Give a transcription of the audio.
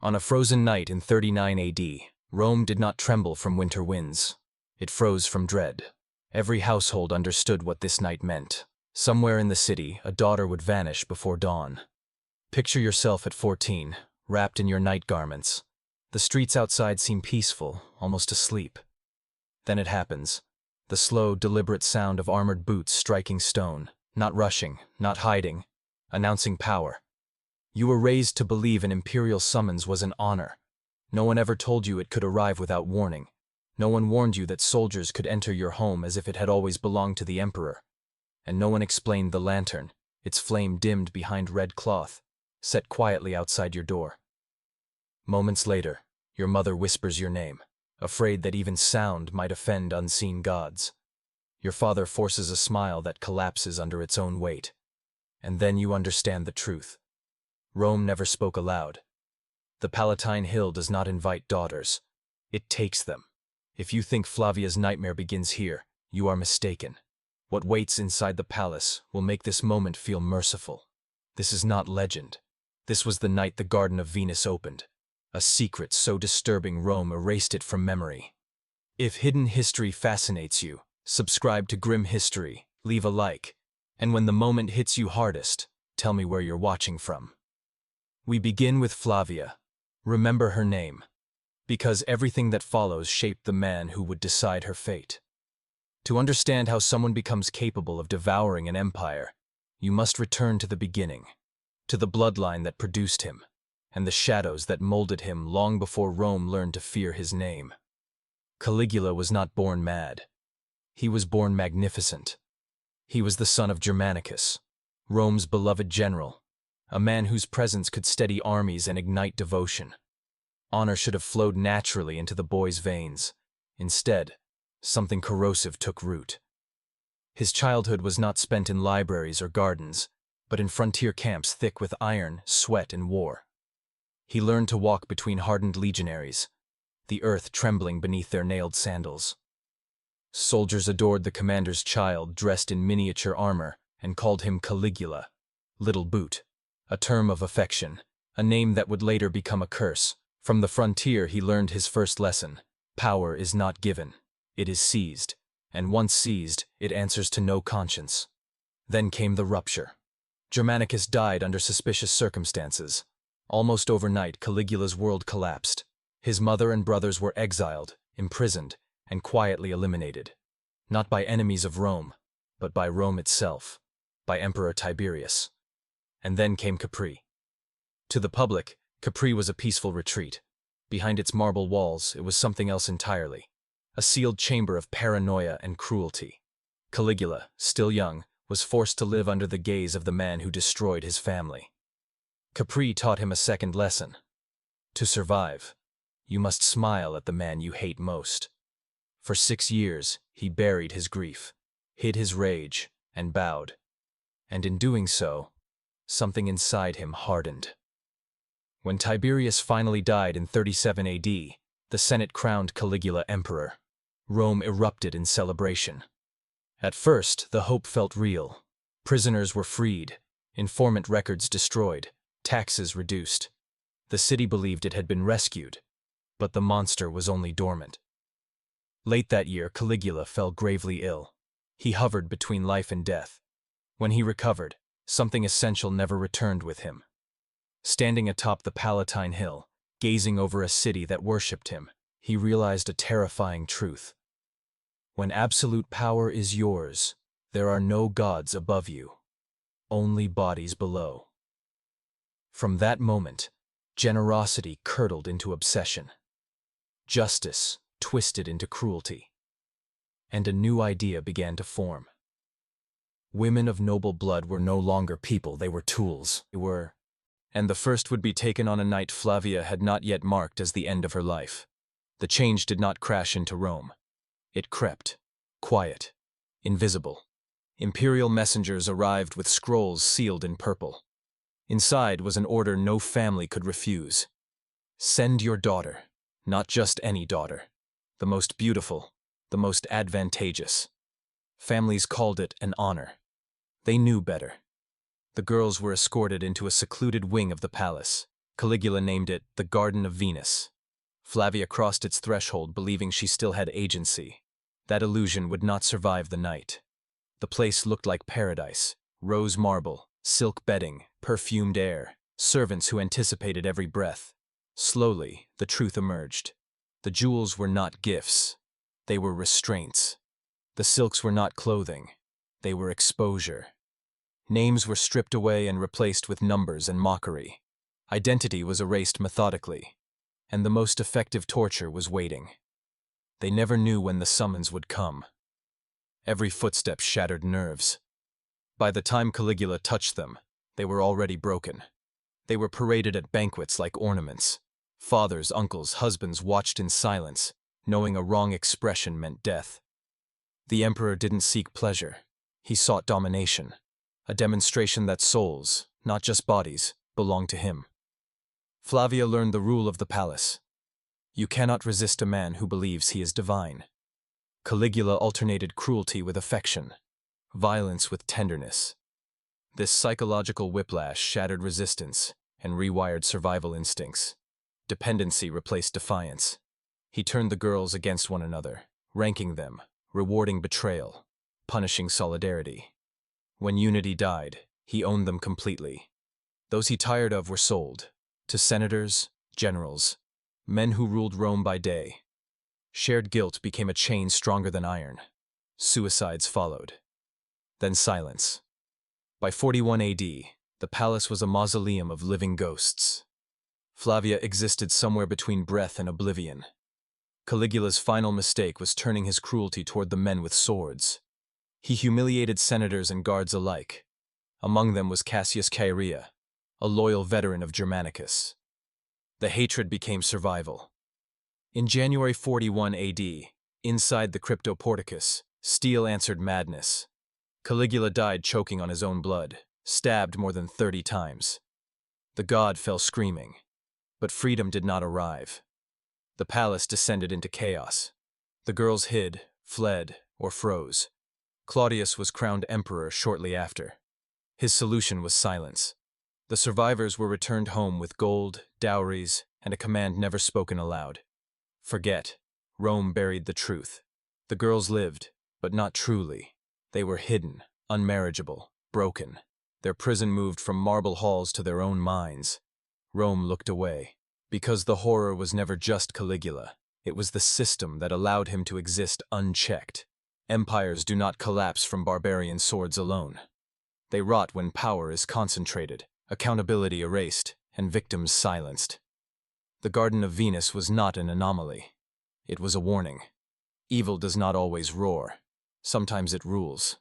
On a frozen night in 39 AD, Rome did not tremble from winter winds. It froze from dread. Every household understood what this night meant. Somewhere in the city, a daughter would vanish before dawn. Picture yourself at 14, wrapped in your night garments. The streets outside seem peaceful, almost asleep. Then it happens. The slow, deliberate sound of armored boots striking stone, not rushing, not hiding, announcing power. You were raised to believe an imperial summons was an honor. No one ever told you it could arrive without warning. No one warned you that soldiers could enter your home as if it had always belonged to the emperor. And no one explained the lantern, its flame dimmed behind red cloth, set quietly outside your door. Moments later, your mother whispers your name, afraid that even sound might offend unseen gods. Your father forces a smile that collapses under its own weight. And then you understand the truth. Rome never spoke aloud. The Palatine Hill does not invite daughters. It takes them. If you think Flavia's nightmare begins here, you are mistaken. What waits inside the palace will make this moment feel merciful. This is not legend. This was the night the Garden of Venus opened. A secret so disturbing Rome erased it from memory. If hidden history fascinates you, subscribe to Grim History, leave a like, and when the moment hits you hardest, tell me where you're watching from. We begin with Flavia. Remember her name, because everything that follows shaped the man who would decide her fate. To understand how someone becomes capable of devouring an empire, you must return to the beginning, to the bloodline that produced him, and the shadows that molded him long before Rome learned to fear his name. Caligula was not born mad. He was born magnificent. He was the son of Germanicus, Rome's beloved general, a man whose presence could steady armies and ignite devotion. Honor should have flowed naturally into the boy's veins. Instead, something corrosive took root. His childhood was not spent in libraries or gardens, but in frontier camps thick with iron, sweat, and war. He learned to walk between hardened legionaries, the earth trembling beneath their nailed sandals. Soldiers adored the commander's child dressed in miniature armor and called him Caligula, Little Boot, a term of affection, a name that would later become a curse. From the frontier he learned his first lesson: power is not given, it is seized, and once seized, it answers to no conscience. Then came the rupture. Germanicus died under suspicious circumstances. Almost overnight, Caligula's world collapsed. His mother and brothers were exiled, imprisoned, and quietly eliminated. Not by enemies of Rome, but by Rome itself, by Emperor Tiberius. And then came Capri. To the public, Capri was a peaceful retreat. Behind its marble walls, it was something else entirely. A sealed chamber of paranoia and cruelty. Caligula, still young, was forced to live under the gaze of the man who destroyed his family. Capri taught him a second lesson. To survive, you must smile at the man you hate most. For 6 years, he buried his grief, hid his rage, and bowed. And in doing so, something inside him hardened. When Tiberius finally died in 37 AD, the Senate crowned Caligula emperor. Rome erupted in celebration. At first, the hope felt real. Prisoners were freed, informant records destroyed, taxes reduced. The city believed it had been rescued, but the monster was only dormant. Late that year, Caligula fell gravely ill. He hovered between life and death. When he recovered, something essential never returned with him. Standing atop the Palatine Hill, gazing over a city that worshipped him, he realized a terrifying truth. When absolute power is yours, there are no gods above you, only bodies below. From that moment, generosity curdled into obsession. Justice twisted into cruelty. And a new idea began to form. Women of noble blood were no longer people, they were tools. And the first would be taken on a night Flavia had not yet marked as the end of her life. The change did not crash into Rome. It crept, quiet, invisible. Imperial messengers arrived with scrolls sealed in purple. Inside was an order no family could refuse. Send your daughter, not just any daughter, the most beautiful, the most advantageous. Families called it an honor. They knew better. The girls were escorted into a secluded wing of the palace, Caligula named it the Garden of Venus. Flavia crossed its threshold believing she still had agency. That illusion would not survive the night. The place looked like paradise: rose marble, silk bedding, perfumed air, servants who anticipated every breath. Slowly, the truth emerged. The jewels were not gifts. They were restraints. The silks were not clothing. They were exposure. Names were stripped away and replaced with numbers and mockery. Identity was erased methodically, and the most effective torture was waiting. They never knew when the summons would come. Every footstep shattered nerves. By the time Caligula touched them, they were already broken. They were paraded at banquets like ornaments. Fathers, uncles, husbands watched in silence, knowing a wrong expression meant death. The emperor didn't seek pleasure. He sought domination, a demonstration that souls, not just bodies, belonged to him. Flavia learned the rule of the palace. You cannot resist a man who believes he is divine. Caligula alternated cruelty with affection, violence with tenderness. This psychological whiplash shattered resistance and rewired survival instincts. Dependency replaced defiance. He turned the girls against one another, ranking them, rewarding betrayal, punishing solidarity. When unity died, he owned them completely. Those he tired of were sold, to senators, generals, men who ruled Rome by day. Shared guilt became a chain stronger than iron. Suicides followed. Then silence. By 41 AD, the palace was a mausoleum of living ghosts. Flavia existed somewhere between breath and oblivion. Caligula's final mistake was turning his cruelty toward the men with swords. He humiliated senators and guards alike. Among them was Cassius Chaerea, a loyal veteran of Germanicus. The hatred became survival. In January 41 AD, inside the Cryptoporticus, steel answered madness. Caligula died choking on his own blood, stabbed more than 30 times. The god fell screaming, but freedom did not arrive. The palace descended into chaos. The girls hid, fled, or froze. Claudius was crowned emperor shortly after. His solution was silence. The survivors were returned home with gold, dowries, and a command never spoken aloud. Forget. Rome buried the truth. The girls lived, but not truly. They were hidden, unmarriageable, broken. Their prison moved from marble halls to their own minds. Rome looked away. Because the horror was never just Caligula. It was the system that allowed him to exist unchecked. Empires do not collapse from barbarian swords alone. They rot when power is concentrated, accountability erased, and victims silenced. The Garden of Venus was not an anomaly. It was a warning. Evil does not always roar. Sometimes it rules.